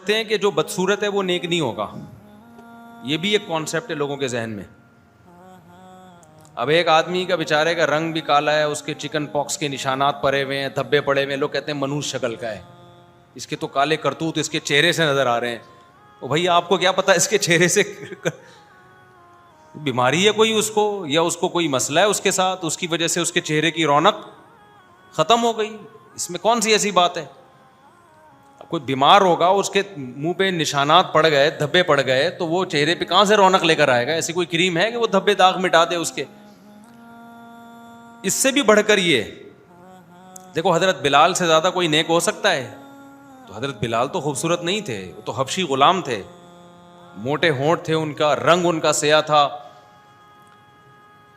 ہیں کہ جو بدصورت ہے وہ نیک نہیں ہوگا. یہ بھی ایک کانسیپٹ ہے لوگوں کے ذہن میں. اب ایک آدمی کا بیچارے کا رنگ بھی کالا ہے, اس کے چکن پاکس کے نشانات پڑے ہوئے ہیں, دھبے پڑے ہوئے ہیں, لوگ کہتے ہیں منوس شکل کا ہے, اس کے تو کالے کرتوت اس کے چہرے سے نظر آ رہے ہیں. تو بھائی آپ کو کیا پتا اس کے چہرے سے بیماری ہے کوئی اس کو, یا اس کو کوئی مسئلہ ہے اس کے ساتھ, اس کی وجہ سے اس کے چہرے کی رونق ختم ہو گئی. اس میں کون سی ایسی بات ہے؟ کوئی بیمار ہوگا, اس کے منہ پہ نشانات پڑ گئے, دھبے پڑ گئے, تو وہ چہرے پہ کہاں سے رونق لے کر آئے گا؟ ایسی کوئی کریم ہے کہ وہ دھبے داغ مٹا دے اس کے؟ اس سے بھی بڑھ کر یہ دیکھو, حضرت بلال سے زیادہ کوئی نیک ہو سکتا ہے؟ تو حضرت بلال تو خوبصورت نہیں تھے, وہ تو حبشی غلام تھے, موٹے ہونٹ تھے, ان کا رنگ ان کا سیاہ تھا.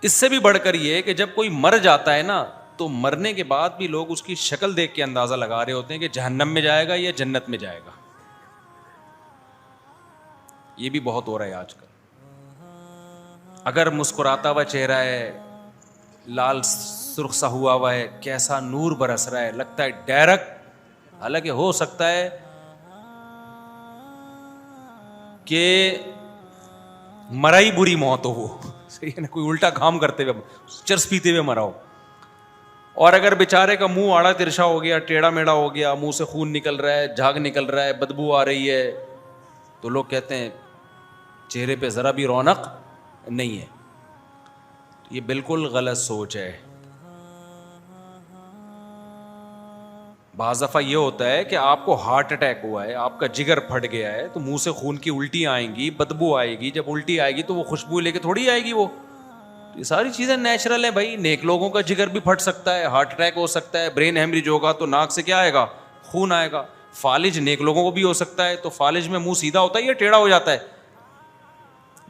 اس سے بھی بڑھ کر یہ کہ جب کوئی مر جاتا ہے نا, تو مرنے کے بعد بھی لوگ اس کی شکل دیکھ کے اندازہ لگا رہے ہوتے ہیں کہ جہنم میں جائے گا یا جنت میں جائے گا. یہ بھی بہت ہو رہا ہے آج کل. اگر مسکراتا ہوا چہرہ ہے, لال سرخ سا ہوا ہے, کیسا نور برس رہا ہے, لگتا ہے ڈائریکٹ, حالانکہ ہو سکتا ہے کہ مرائی بری موت ہو, وہ صحیح ہے نا, کوئی الٹا کام کرتے ہوئے, چرس پیتے ہوئے مرا ہو. اور اگر بیچارے کا منہ آڑا ترچھا ہو گیا, ٹیڑھا میڑا ہو گیا, منہ سے خون نکل رہا ہے, جھاگ نکل رہا ہے, بدبو آ رہی ہے, تو لوگ کہتے ہیں چہرے پہ ذرا بھی رونق نہیں ہے. یہ بالکل غلط سوچ ہے. بعض دفعہ یہ ہوتا ہے کہ آپ کو ہارٹ اٹیک ہوا ہے, آپ کا جگر پھٹ گیا ہے, تو منہ سے خون کی الٹی آئیں گی, بدبو آئے گی. جب الٹی آئے گی تو وہ خوشبو لے کے تھوڑی آئے گی. وہ یہ ساری چیزیں نیچرل ہیں بھائی. نیک لوگوں کا جگر بھی پھٹ سکتا ہے, ہارٹ اٹیک ہو سکتا ہے, برین ہیمریج ہوگا تو ناک سے کیا آئے گا؟ خون آئے گا. فالج نیک لوگوں کو بھی ہو سکتا ہے. تو فالج میں منہ سیدھا ہوتا ہے یا ٹیڑھا ہو جاتا ہے؟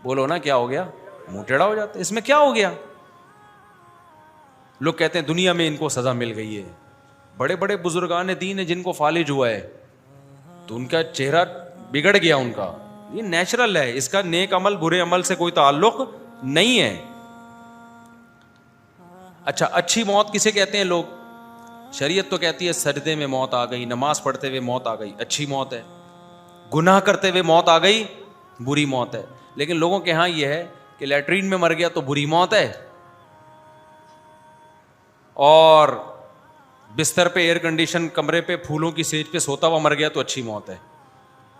بولو نا, کیا ہو گیا؟ منہ ٹیڑھا ہو جاتا ہے. اس میں کیا ہو گیا؟ لوگ کہتے ہیں دنیا میں ان کو سزا مل گئی ہے. بڑے بڑے بزرگان دین ہیں جن کو فالج ہوا ہے, تو ان کا چہرہ بگڑ گیا ان کا. یہ نیچرل ہے, اس کا نیک عمل برے عمل سے کوئی تعلق نہیں ہے. اچھا, اچھی موت کسے کہتے ہیں لوگ؟ شریعت تو کہتی ہے سجدے میں موت آ گئی, نماز پڑھتے ہوئے موت آ گئی, اچھی موت ہے. گناہ کرتے ہوئے موت آ گئی, بری موت ہے. لیکن لوگوں کے ہاں یہ ہے کہ لیٹرین میں مر گیا تو بری موت ہے, اور بستر پہ ایئر کنڈیشن کمرے پہ پھولوں کی سیج پہ سوتا ہوا مر گیا تو اچھی موت ہے.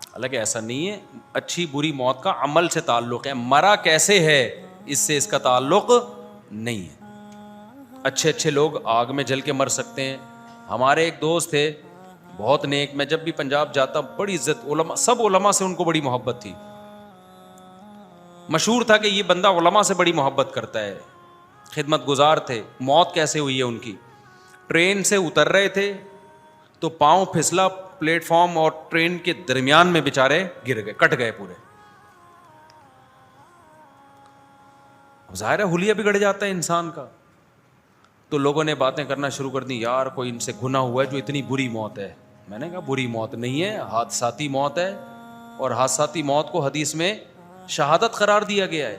حالانکہ ایسا نہیں ہے. اچھی بری موت کا عمل سے تعلق ہے, مرا کیسے ہے اس سے اس کا تعلق نہیں ہے. اچھے اچھے لوگ آگ میں جل کے مر سکتے ہیں. ہمارے ایک دوست تھے بہت نیک, میں جب بھی پنجاب جاتا بڑی عزت, علماء, سب علماء سے ان کو بڑی محبت تھی. مشہور تھا کہ یہ بندہ علماء سے بڑی محبت کرتا ہے, خدمت گزار تھے. موت کیسے ہوئی ہے ان کی؟ ٹرین سے اتر رہے تھے تو پاؤں پھسلا پلیٹ فارم اور ٹرین کے درمیان میں بیچارے گر گئے, کٹ گئے پورے. ظاہر ہے حلیہ بگڑ جاتا ہے انسان کا. تو لوگوں نے باتیں کرنا شروع کر دی, یار کوئی ان سے گناہ ہوا ہے جو اتنی بری موت ہے. میں نے کہا بری موت نہیں ہے, حادثاتی موت ہے, اور حادثاتی موت کو حدیث میں شہادت قرار دیا گیا ہے.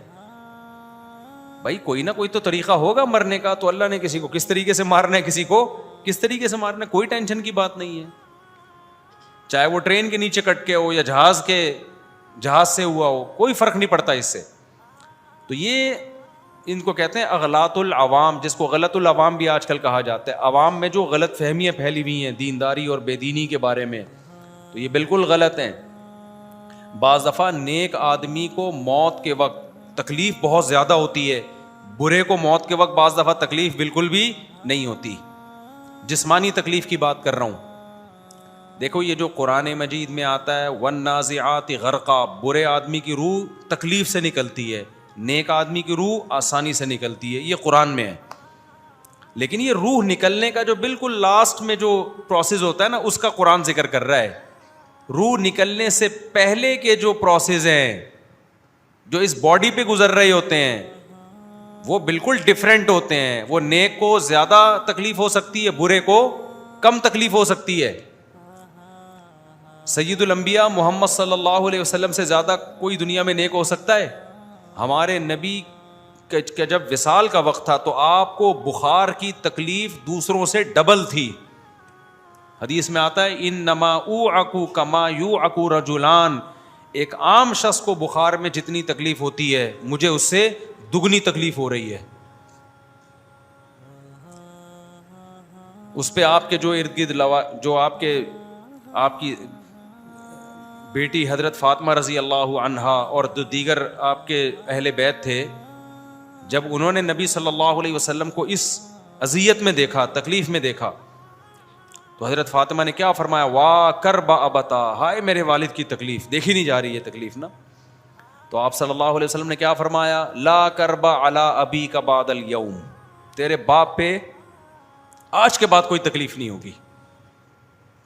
بھائی کوئی نہ کوئی تو طریقہ ہوگا مرنے کا, تو اللہ نے کسی کو کس طریقے سے مارنا ہے, کسی کو کس طریقے سے مارنا ہے, کوئی ٹینشن کی بات نہیں ہے. چاہے وہ ٹرین کے نیچے کٹ کے ہو یا جہاز سے ہوا ہو, کوئی فرق نہیں پڑتا اس سے. تو یہ ان کو کہتے ہیں اغلاط العوام, جس کو غلط العوام بھی آج کل کہا جاتا ہے. عوام میں جو غلط فہمیاں پھیلی ہوئی ہیں دینداری اور بے دینی کے بارے میں, تو یہ بالکل غلط ہیں. بعض دفعہ نیک آدمی کو موت کے وقت تکلیف بہت زیادہ ہوتی ہے, برے کو موت کے وقت بعض دفعہ تکلیف بالکل بھی نہیں ہوتی. جسمانی تکلیف کی بات کر رہا ہوں. دیکھو یہ جو قرآن مجید میں آتا ہے والنازعات غرقا, برے آدمی کی روح تکلیف سے نکلتی ہے, نیک آدمی کی روح آسانی سے نکلتی ہے, یہ قرآن میں ہے. لیکن یہ روح نکلنے کا جو بالکل لاسٹ میں جو پروسیس ہوتا ہے نا, اس کا قرآن ذکر کر رہا ہے. روح نکلنے سے پہلے کے جو پروسیس ہیں جو اس باڈی پہ گزر رہے ہوتے ہیں وہ بالکل ڈیفرنٹ ہوتے ہیں. وہ نیک کو زیادہ تکلیف ہو سکتی ہے, برے کو کم تکلیف ہو سکتی ہے. سید الانبیاء محمد صلی اللہ علیہ وسلم سے زیادہ کوئی دنیا میں نیک ہو سکتا ہے؟ ہمارے نبی کا جب وصال کا وقت تھا تو آپ کو بخار کی تکلیف دوسروں سے ڈبل تھی. حدیث میں آتا ہے انما اوعکو کما یوعکو رجلان، ایک عام شخص کو بخار میں جتنی تکلیف ہوتی ہے مجھے اس سے دگنی تکلیف ہو رہی ہے. اس پہ آپ کے جو ارد گرد جو آپ کی بیٹی حضرت فاطمہ رضی اللہ عنہا اور دیگر آپ کے اہل بیت تھے، جب انہوں نے نبی صلی اللہ علیہ وسلم کو اس اذیت میں دیکھا، تکلیف میں دیکھا، تو حضرت فاطمہ نے کیا فرمایا؟ وا کرب ابتا، ہائے میرے والد کی تکلیف، دیکھی نہیں جا رہی ہے تکلیف نا. تو آپ صلی اللہ علیہ وسلم نے کیا فرمایا؟ لا کرب علی ابیک بعد الیوم، تیرے باپ پہ آج کے بعد کوئی تکلیف نہیں ہوگی.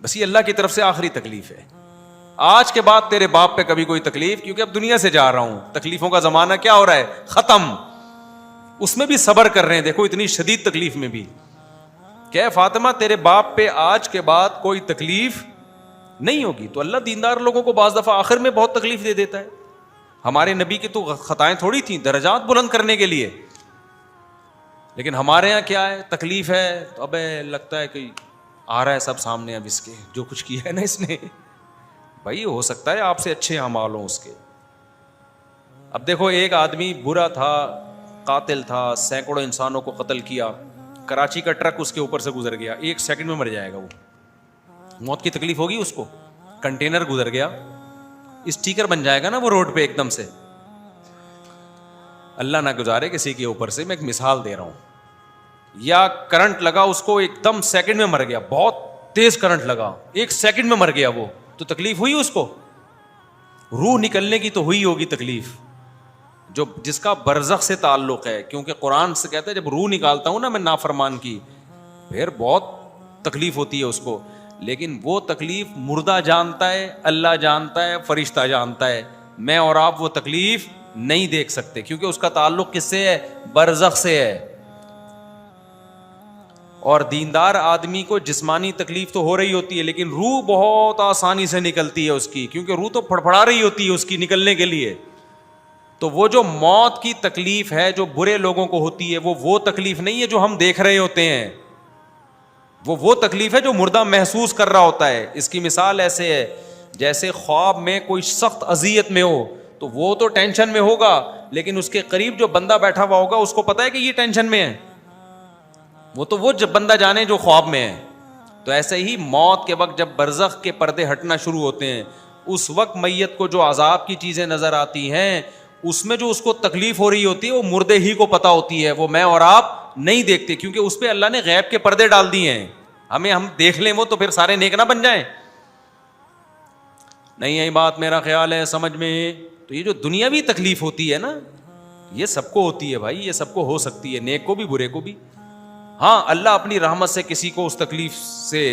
بس یہ اللہ کی طرف سے آخری تکلیف ہے، آج کے بعد تیرے باپ پہ کبھی کوئی تکلیف، کیونکہ اب دنیا سے جا رہا ہوں، تکلیفوں کا زمانہ کیا ہو رہا ہے؟ ختم. اس میں بھی صبر کر رہے ہیں، دیکھو اتنی شدید تکلیف میں بھی کہ فاطمہ تیرے باپ پہ آج کے بعد کوئی تکلیف نہیں ہوگی. تو اللہ دیندار لوگوں کو بعض دفعہ آخر میں بہت تکلیف دے دیتا ہے. ہمارے نبی کی تو خطائیں تھوڑی تھیں درجات بلند کرنے کے لیے، لیکن ہمارے ہاں کیا ہے؟ تکلیف ہے تو ابے لگتا ہے کہ آ رہا ہے سب سامنے، اب اس کے جو کچھ کیا ہے نا اس نے، بھائی ہو سکتا ہے آپ سے اچھے اعمال ہوں اس کے. اب دیکھو ایک آدمی برا تھا، قاتل تھا، سینکڑوں انسانوں کو قتل کیا، کراچی کا ٹرک اس کے اوپر سے گزر گیا، 1 سیکنڈ میں مر جائے گا وہ، موت کی تکلیف ہوگی اس کو. کنٹینر گزر گیا، اسٹیکر بن جائے گا نا وہ روڈ پہ ایک دم سے. اللہ نہ گزارے کسی کے اوپر سے، میں ایک مثال دے رہا ہوں. یا کرنٹ لگا اس کو، ایک دم سیکنڈ میں مر گیا، بہت تیز کرنٹ لگا، 1 سیکنڈ میں مر گیا وہ، تو تکلیف ہوئی اس کو؟ روح نکلنے کی تو ہوئی ہوگی تکلیف، جو جس کا برزخ سے تعلق ہے، کیونکہ قرآن سے کہتا ہے جب روح نکالتا ہوں نا میں نافرمان کی، پھر بہت تکلیف ہوتی ہے اس کو. لیکن وہ تکلیف مردہ جانتا ہے، اللہ جانتا ہے، فرشتہ جانتا ہے. میں اور آپ وہ تکلیف نہیں دیکھ سکتے، کیونکہ اس کا تعلق کس سے ہے؟ برزخ سے ہے. اور دیندار آدمی کو جسمانی تکلیف تو ہو رہی ہوتی ہے، لیکن روح بہت آسانی سے نکلتی ہے اس کی، کیونکہ روح تو پھڑپھڑا رہی ہوتی ہے اس کی نکلنے کے لیے. تو وہ جو موت کی تکلیف ہے جو برے لوگوں کو ہوتی ہے، وہ تکلیف نہیں ہے جو ہم دیکھ رہے ہوتے ہیں، وہ تکلیف ہے جو مردہ محسوس کر رہا ہوتا ہے. اس کی مثال ایسے ہے جیسے خواب میں کوئی سخت اذیت میں ہو تو وہ تو ٹینشن میں ہوگا، لیکن اس کے قریب جو بندہ بیٹھا ہوا ہوگا اس کو پتا ہے کہ یہ ٹینشن میں ہے، وہ جب بندہ جانے جو خواب میں ہے. تو ایسے ہی موت کے وقت جب برزخ کے پردے ہٹنا شروع ہوتے ہیں، اس وقت میت کو جو عذاب کی چیزیں نظر آتی ہیں، اس میں جو اس کو تکلیف ہو رہی ہوتی ہے وہ مردے ہی کو پتا ہوتی ہے، وہ میں اور آپ نہیں دیکھتے، کیونکہ اس پہ اللہ نے غیب کے پردے ڈال دیے ہیں. ہم دیکھ لیں وہ تو پھر سارے نیک نہ بن جائیں. نہیں یہی بات میرا خیال ہے سمجھ میں. تو یہ جو دنیاوی تکلیف ہوتی ہے نا، یہ سب کو ہوتی ہے بھائی، یہ سب کو ہو سکتی ہے، نیک کو بھی برے کو بھی. ہاں اللہ اپنی رحمت سے کسی کو اس تکلیف سے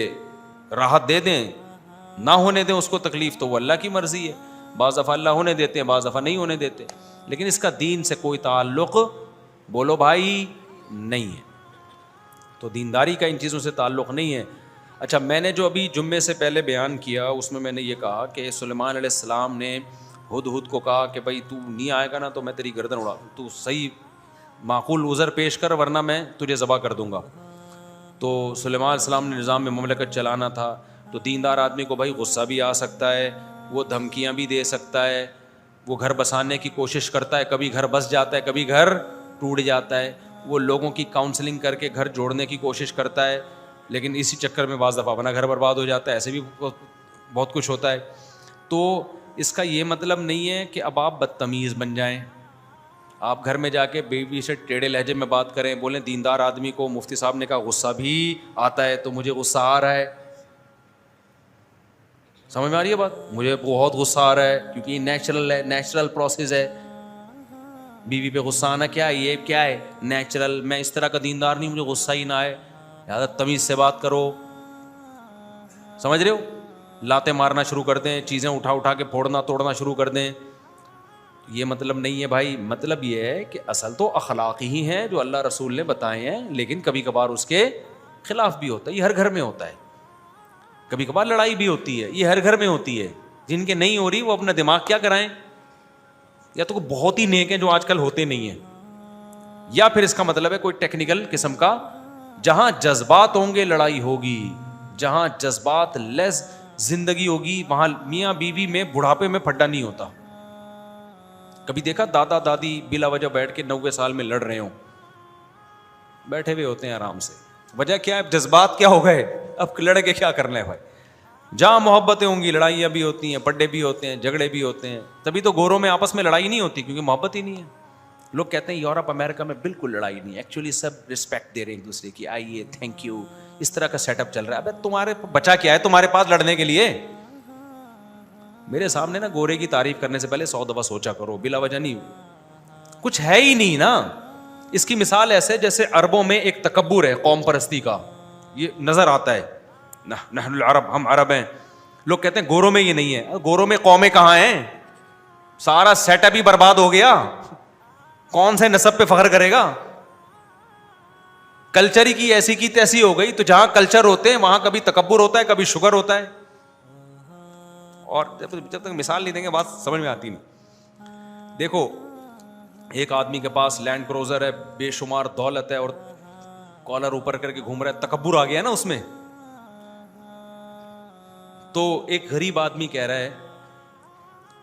راحت دے دیں، نہ ہونے دیں اس کو تکلیف، تو وہ اللہ کی مرضی ہے. بعض دفعہ اللہ ہونے دیتے ہیں، بعض دفعہ نہیں ہونے دیتے، لیکن اس کا دین سے کوئی تعلق بولو بھائی نہیں ہے. تو دینداری کا ان چیزوں سے تعلق نہیں ہے. اچھا، میں نے جو ابھی جمعے سے پہلے بیان کیا اس میں نے یہ کہا کہ سلیمان علیہ السلام نے ہدہد کو کہا کہ بھائی تو نہیں آئے گا نا تو میں تیری گردن اڑا دوں، تو صحیح معقول عذر پیش کر ورنہ میں تجھے ذبح کر دوں گا. تو سلیمان علیہ السلام نے نظام میں مملکت چلانا تھا، تو دیندار آدمی کو بھائی غصہ بھی آ سکتا ہے، وہ دھمکیاں بھی دے سکتا ہے، وہ گھر بسانے کی کوشش کرتا ہے، کبھی گھر بس جاتا ہے، کبھی گھر ٹوٹ جاتا ہے، وہ لوگوں کی کاؤنسلنگ کر کے گھر جوڑنے کی کوشش کرتا ہے، لیکن اسی چکر میں بعض دفعہ اپنا گھر برباد ہو جاتا ہے. ایسے بھی بہت کچھ ہوتا ہے. تو اس کا یہ مطلب نہیں ہے کہ اب آپ بدتمیز بن جائیں، آپ گھر میں جا کے بیوی سے ٹیڑھے لہجے میں بات کریں، بولیں دیندار آدمی کو مفتی صاحب نے کہا غصہ بھی آتا ہے تو مجھے غصہ آ رہا ہے. سمجھ میں آ رہی ہے بات؟ مجھے بہت غصہ آ رہا ہے کیونکہ یہ نیچرل ہے، نیچرل پروسیس ہے. بیوی پہ غصہ آنا کیا ہے؟ یہ کیا ہے؟ نیچرل. میں اس طرح کا دیندار نہیں مجھے غصہ ہی نہ آئے. لہٰذا تمیز سے بات کرو. سمجھ رہے ہو؟ لاتیں مارنا شروع کر دیں، چیزیں اٹھا کے پھوڑنا توڑنا شروع کر دیں، یہ مطلب نہیں ہے بھائی. مطلب یہ ہے کہ اصل تو اخلاق ہی ہیں جو اللہ رسول نے بتائے ہیں، لیکن کبھی کبھار اس کے خلاف بھی ہوتا ہے. یہ ہر گھر میں ہوتا ہے. کبھی کبھار لڑائی بھی ہوتی ہے، یہ ہر گھر میں ہوتی ہے. جن کے نہیں ہو رہی وہ اپنا دماغ کیا کرائیں، یا تو بہت ہی نیک ہیں جو آج کل ہوتے نہیں ہیں، یا پھر اس کا مطلب ہے کوئی ٹیکنیکل قسم کا، جہاں جذبات ہوں گے لڑائی ہوگی، جہاں جذبات لیس زندگی ہوگی وہاں میاں بیوی میں بڑھاپے میں پھڈا نہیں ہوتا. کبھی دیکھا دادا دادی بلا وجہ بیٹھ کے 90 سال میں لڑ رہے ہوں؟ بیٹھے ہوئے ہوتے ہیں آرام سے. وجہ کیا ہے؟ جذبات کیا ہو گئے, اب لڑ کے کیا کرنا ہے بھائی. جہاں محبتیں ہوں گی لڑائیاں بھی ہوتی ہیں, پڈے بھی ہوتے ہیں, جھگڑے بھی ہوتے ہیں. تبھی تو گوروں میں آپس میں لڑائی نہیں ہوتی, کیونکہ محبت ہی نہیں ہے. لوگ کہتے ہیں یورپ امریکہ میں بالکل لڑائی نہیں, ایکچولی سب رسپیکٹ دے رہے ہیں ایک دوسرے کی, آئیے تھینک یو, اس طرح کا سیٹ اپ چل رہا ہے. ابے تمہارے بچا کیا ہے تمہارے پاس لڑنے کے لیے؟ میرے سامنے نا گورے کی تعریف کرنے سے پہلے 100 دفعہ سوچا کرو, بلا وجہ نہیں. کچھ ہے ہی نہیں نا. اس کی مثال ایسے جیسے عربوں میں ایک تکبر ہے قوم پرستی کا, یہ نظر آتا ہے, نحن العرب, ہم عرب ہیں. لوگ کہتے ہیں گوروں میں یہ نہیں ہے. گوروں میں قومیں کہاں ہیں؟ سارا سیٹ اپ ہی برباد ہو گیا. کون سے نسب پہ فخر کرے گا؟ کلچر ہی کی ایسی کی تیسی ہو گئی. تو جہاں کلچر ہوتے ہیں وہاں کبھی تکبر ہوتا ہے, کبھی شکر ہوتا ہے. اور جب تک مثال نہیں دیں گے بات سمجھ میں آتی نہیں. دیکھو ایک آدمی کے پاس لینڈ کروزر ہے, بے شمار دولت ہے, اور کالر اوپر کر کے گھوم رہا ہے, تکبر آ گیا نا اس میں. تو ایک غریب آدمی کہہ رہا ہے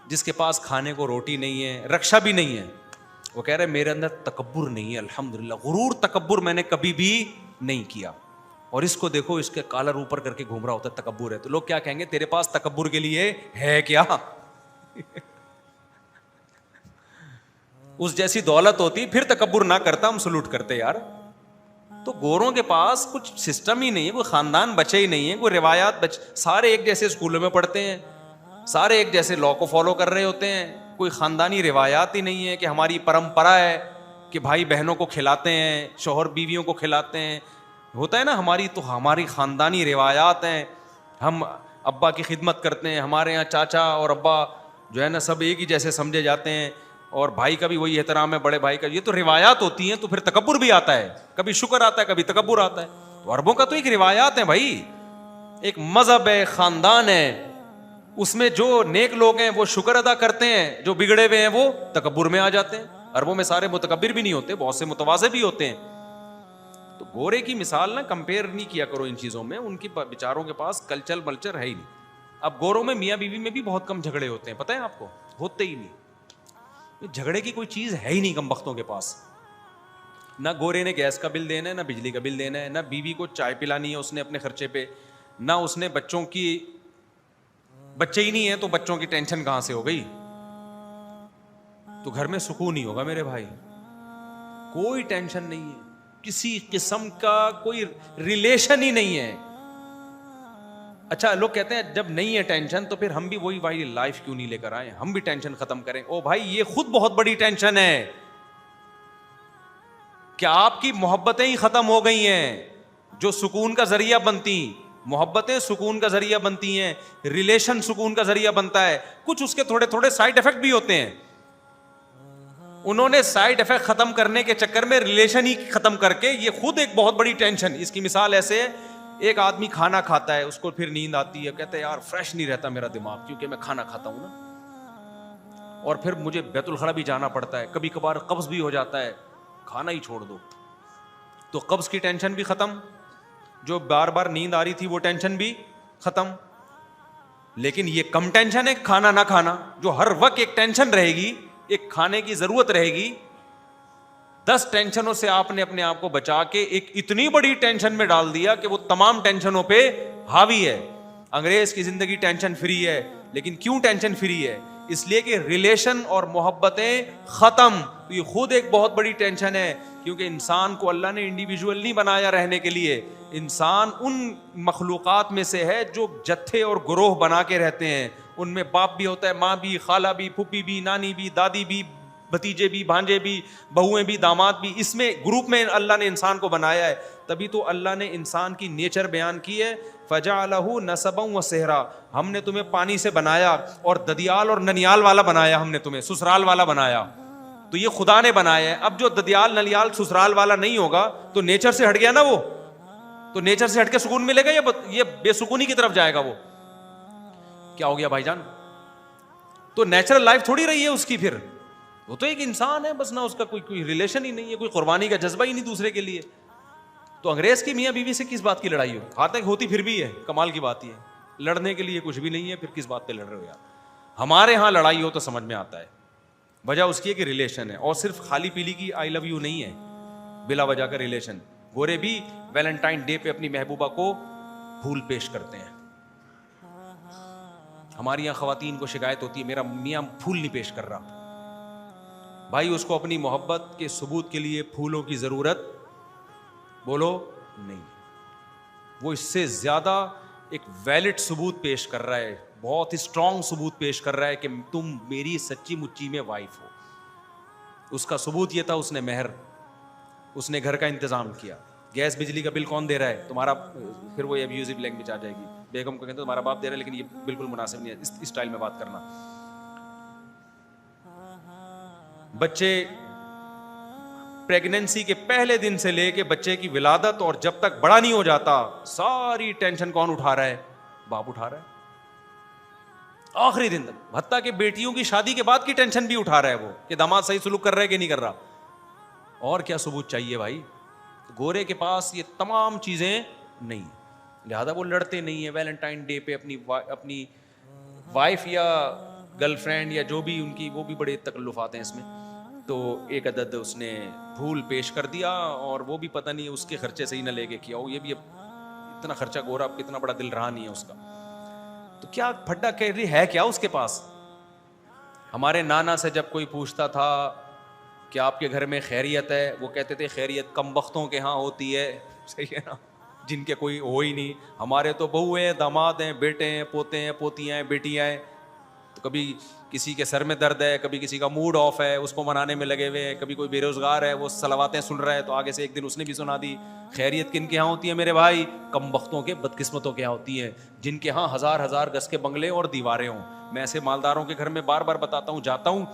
جس کے پاس کھانے کو روٹی نہیں ہے, رکشا بھی نہیں ہے, وہ کہہ رہے میرے اندر تکبر نہیں ہے, الحمدللہ, غرور تکبر میں نے کبھی بھی نہیں کیا. اور اس کو دیکھو, اس کے کالر اوپر کر کے گھوم رہا ہوتا ہے, تکبر ہے. تو لوگ کیا کہیں گے, تیرے پاس تکبر کے لیے ہے کیا؟ اس جیسی دولت ہوتی پھر تکبر نہ کرتا, ہم سلوٹ کرتے یار. تو گوروں کے پاس کچھ سسٹم ہی نہیں ہے, کوئی خاندان بچے ہی نہیں ہے, کوئی روایات سارے ایک جیسے اسکولوں میں پڑھتے ہیں, سارے ایک جیسے لا کو فالو کر رہے ہوتے ہیں. کوئی خاندانی روایات ہی نہیں ہے کہ ہماری پرمپرا ہے کہ بھائی بہنوں کو کھلاتے ہیں, شوہر بیویوں کو کھلاتے ہیں. ہوتا ہے نا ہماری خاندانی روایات ہیں, ہم ابا کی خدمت کرتے ہیں, ہمارے یہاں چاچا اور ابا جو ہے نا سب ایک ہی جیسے سمجھے جاتے ہیں, اور بھائی کا بھی وہی احترام ہے بڑے بھائی کا. یہ تو روایات ہوتی ہیں, تو پھر تکبر بھی آتا ہے, کبھی شکر آتا ہے, کبھی تکبر آتا ہے. تو عربوں کا تو ایک روایات ہے بھائی, ایک مذہب ہے, خاندان ہے. اس میں جو نیک لوگ ہیں وہ شکر ادا کرتے ہیں, جو بگڑے ہوئے ہیں وہ تکبر میں آ جاتے ہیں. عربوں میں سارے متکبر بھی نہیں ہوتے, بہت سے متواضع بھی ہوتے ہیں. تو گورے کی مثال نا کمپیئر نہیں کیا کرو ان چیزوں میں, ان کی بیچاروں کے پاس کلچر ملچر ہے ہی نہیں. اب گوروں میں میاں بیوی میں بھی بہت کم جھگڑے ہوتے ہیں, پتہ ہے آپ کو, ہوتے ہی نہیں. جھگڑے کی کوئی چیز ہے ہی نہیں کم بختوں کے پاس. نہ گورے نے گیس کا بل دینا ہے, نہ بجلی کا بل دینا ہے, نہ بیوی کو چائے پلانی ہے اس نے اپنے خرچے پہ, نہ اس نے بچے ہی نہیں ہیں تو بچوں کی ٹینشن کہاں سے ہو گئی. تو گھر میں سکون نہیں ہوگا میرے بھائی, کوئی ٹینشن نہیں ہے, کسی قسم کا کوئی ریلیشن ہی نہیں ہے. اچھا لوگ کہتے ہیں جب نہیں ہے ٹینشن تو پھر ہم بھی وہی بھائی لائف کیوں نہیں لے کر آئے, ہم بھی ٹینشن ختم کریں. او بھائی یہ خود بہت بڑی ٹینشن ہے کہ آپ کی محبتیں ہی ختم ہو گئی ہیں جو سکون کا ذریعہ بنتی. محبتیں سکون کا ذریعہ بنتی ہیں, ریلیشن سکون کا ذریعہ بنتا ہے. کچھ اس کے تھوڑے تھوڑے سائیڈ افیکٹ بھی ہوتے ہیں. انہوں نے سائیڈ افیکٹ ختم کرنے کے چکر میں ریلیشن ہی ختم کر کے, یہ خود ایک بہت بڑی ٹینشن. اس کی مثال ایسے ہے, ایک آدمی کھانا کھاتا ہے, اس کو پھر نیند آتی ہے, کہتے ہیں یار فریش نہیں رہتا میرا دماغ کیونکہ میں کھانا کھاتا ہوں نا, اور پھر مجھے بیت الخلا بھی جانا پڑتا ہے, کبھی کبھار قبض بھی ہو جاتا ہے, کھانا ہی چھوڑ دو. تو قبض کی ٹینشن بھی ختم, جو بار بار نیند آ رہی تھی وہ ٹینشن بھی ختم. لیکن یہ کم ٹینشن ہے کھانا نہ کھانا, جو ہر وقت ایک ٹینشن رہے گی, ایک کھانے کی ضرورت رہے گی. 10 ٹینشنوں سے آپ نے اپنے آپ کو بچا کے ایک اتنی بڑی ٹینشن میں ڈال دیا کہ وہ تمام ٹینشنوں پہ حاوی ہے. انگریز کی زندگی ٹینشن فری ہے, لیکن کیوں ٹینشن فری ہے؟ اس لیے کہ ریلیشن اور محبتیں ختم. تو یہ خود ایک بہت بڑی ٹینشن ہے, کیونکہ انسان کو اللہ نے انڈیویجول نہیں بنایا رہنے کے لیے. انسان ان مخلوقات میں سے ہے جو جتھے اور گروہ بنا کے رہتے ہیں. ان میں باپ بھی ہوتا ہے, ماں بھی, خالہ بھی, پھوپھی بھی, نانی بھی, دادی بھی, بھتیجے بھی, بھانجے بھی, بہویں بھی, داماد بھی. اس میں گروپ میں اللہ نے انسان کو بنایا ہے. تبھی تو اللہ نے انسان کی نیچر بیان کی ہے, فَجَعَلَهُ نَسَبًا وَصِهْرًا. ہم نے تمہیں پانی سے بنایا اور ددیال اور ننیال والا بنایا, ہم نے تمہیں سسرال والا بنایا. تو یہ خدا نے بنایا ہے. اب جو ددیال ننیال سسرال والا نہیں ہوگا تو نیچر سے ہٹ گیا نا, وہ تو نیچر سے ہٹ کے سکون ملے گا یا یہ بے سکونی کی طرف جائے گا؟ وہ کیا ہو گیا بھائی جان؟ تو نیچرل لائف تھوڑی رہی ہے اس کی. پھر وہ تو ایک انسان ہے بس, نہ اس کا کوئی ریلیشن ہی نہیں ہے, کوئی قربانی کا جذبہ ہی نہیں دوسرے کے لیے. تو انگریز کی میاں بیوی سے کس بات کی لڑائی ہو؟ ہاتھ ہوتی پھر بھی ہے, کمال کی بات یہ ہے, لڑنے کے لیے کچھ بھی نہیں ہے, پھر کس بات پہ لڑ رہے ہو یار. ہمارے ہاں لڑائی ہو تو سمجھ میں آتا ہے, وجہ اس کی ہے کہ ریلیشن ہے, اور صرف خالی پیلی کی آئی لو یو نہیں ہے, بلا وجہ کا ریلیشن. گورے بھی ویلنٹائن ڈے پہ اپنی محبوبہ کو پھول پیش کرتے ہیں. ہماری یہاں خواتین کو شکایت ہوتی ہے میرا میاں پھول نہیں پیش کر رہا. بھائی اس کو اپنی محبت کے ثبوت کے لیے پھولوں کی ضرورت بولو نہیں, وہ اس سے زیادہ ایک ویلڈ ثبوت پیش کر رہا ہے, بہت اسٹرانگ ثبوت پیش کر رہا ہے کہ تم میری سچی مچی میں وائف ہو. اس کا ثبوت یہ تھا اس نے مہر, اس نے گھر کا انتظام کیا. گیس بجلی کا بل کون دے رہا ہے؟ تمہارا. پھر وہ ابیوزو لینگویج آ جائے گی, بیگم کو کہتے ہیں تمہارا باپ دے رہا ہے, لیکن یہ بالکل مناسب نہیں ہے اس اسٹائل میں بات کرنا. بچے پریگننسی کے پہلے دن سے لے کے بچے کی ولادت اور جب تک بڑا نہیں ہو جاتا ساری ٹینشن کون اٹھا رہا ہے؟ باپ اٹھا رہا ہے. آخری دن تک, حتیٰ کہ بیٹیوں کی شادی کے بعد کی ٹینشن بھی اٹھا رہا ہے وہ کہ داماد صحیح سلوک کر رہا ہے کہ نہیں کر رہا. اور کیا ثبوت چاہیے بھائی؟ گورے کے پاس یہ تمام چیزیں نہیں, لہذا وہ لڑتے نہیں ہیں. ویلنٹائن ڈے پہ اپنی وائف یا گرل فرینڈ یا جو بھی ان کی, وہ بھی بڑے تکلفات ہیں اس میں, تو ایک عدد اس نے پھول پیش کر دیا, اور وہ بھی پتہ نہیں اس کے خرچے سے ہی نہ لے کے کیا ہو. یہ بھی اتنا خرچہ گورا اتنا بڑا دل رہا نہیں ہے اس کا. تو کیا پھڈا کہہ رہی ہے کیا اس کے پاس؟ ہمارے نانا سے جب کوئی پوچھتا تھا کہ آپ کے گھر میں خیریت ہے, وہ کہتے تھے خیریت کم بختوں کے ہاں ہوتی ہے. صحیح ہے نا, جن کے کوئی ہو ہی نہیں. ہمارے تو بہو ہیں, داماد ہیں, بیٹے ہیں, پوتے ہیں, پوتیاں ہیں, بیٹیاں ہیں. تو کبھی کسی کے سر میں درد ہے, کبھی کسی کا موڈ آف ہے, اس کو منانے میں لگے ہوئے ہیں, کبھی کوئی بے روزگار ہے وہ صلواتیں سن رہا ہے, تو آگے سے ایک دن اس نے بھی سنا دی. خیریت کن کے ہاں ہوتی ہے میرے بھائی؟ کم بختوں کے, بدقسمتوں کے ہاں ہوتی ہے, جن کے ہاں ہزار ہزار گز کے بنگلے اور دیواریں ہوں. میں ایسے مالداروں کے گھر میں بار بار بتاتا ہوں, جاتا ہوں,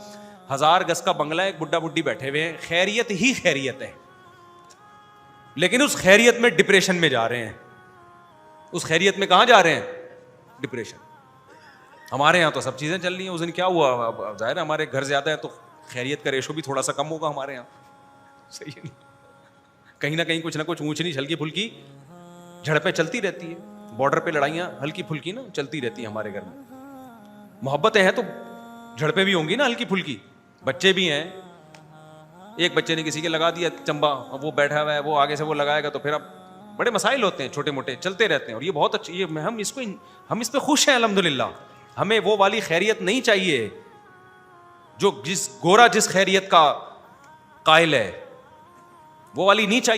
1000 گز کا بنگلہ, ایک بڈھا بڈھی بیٹھے ہوئے ہیں, خیریت ہی خیریت ہے, لیکن اس خیریت میں ڈپریشن میں جا رہے ہیں. اس خیریت میں کہاں جا رہے ہیں؟ ڈپریشن. ہمارے یہاں تو سب چیزیں چل رہی ہیں. اس دن کیا ہوا؟ ظاہر ہے ہمارے گھر زیادہ ہے تو خیریت کا ریشو بھی تھوڑا سا کم ہوگا ہمارے یہاں. صحیح ہے, کہیں نہ کہیں کچھ نہ کچھ اونچ نیچ ہلکی پھلکی جھڑپیں چلتی رہتی ہے. بارڈر پہ لڑائیاں ہلکی پھلکی نا چلتی رہتی ہیں ہمارے گھر میں. محبتیں ہیں تو جھڑپیں بھی ہوں گی نا ہلکی پھلکی. بچے بھی ہیں, ایک بچے نے کسی کے لگا دیا چمبا, وہ بیٹھا ہوا ہے, وہ آگے سے وہ لگائے گا, تو پھر اب بڑے مسائل ہوتے ہیں, چھوٹے موٹے چلتے رہتے ہیں. اور یہ بہت اچھی, یہ ہم اس پہ خوش ہیں الحمدللہ. ہمیں وہ والی خیریت نہیں چاہیے جو گورا جس خیریت کا قائل ہے, وہ والی نہیں چاہیے.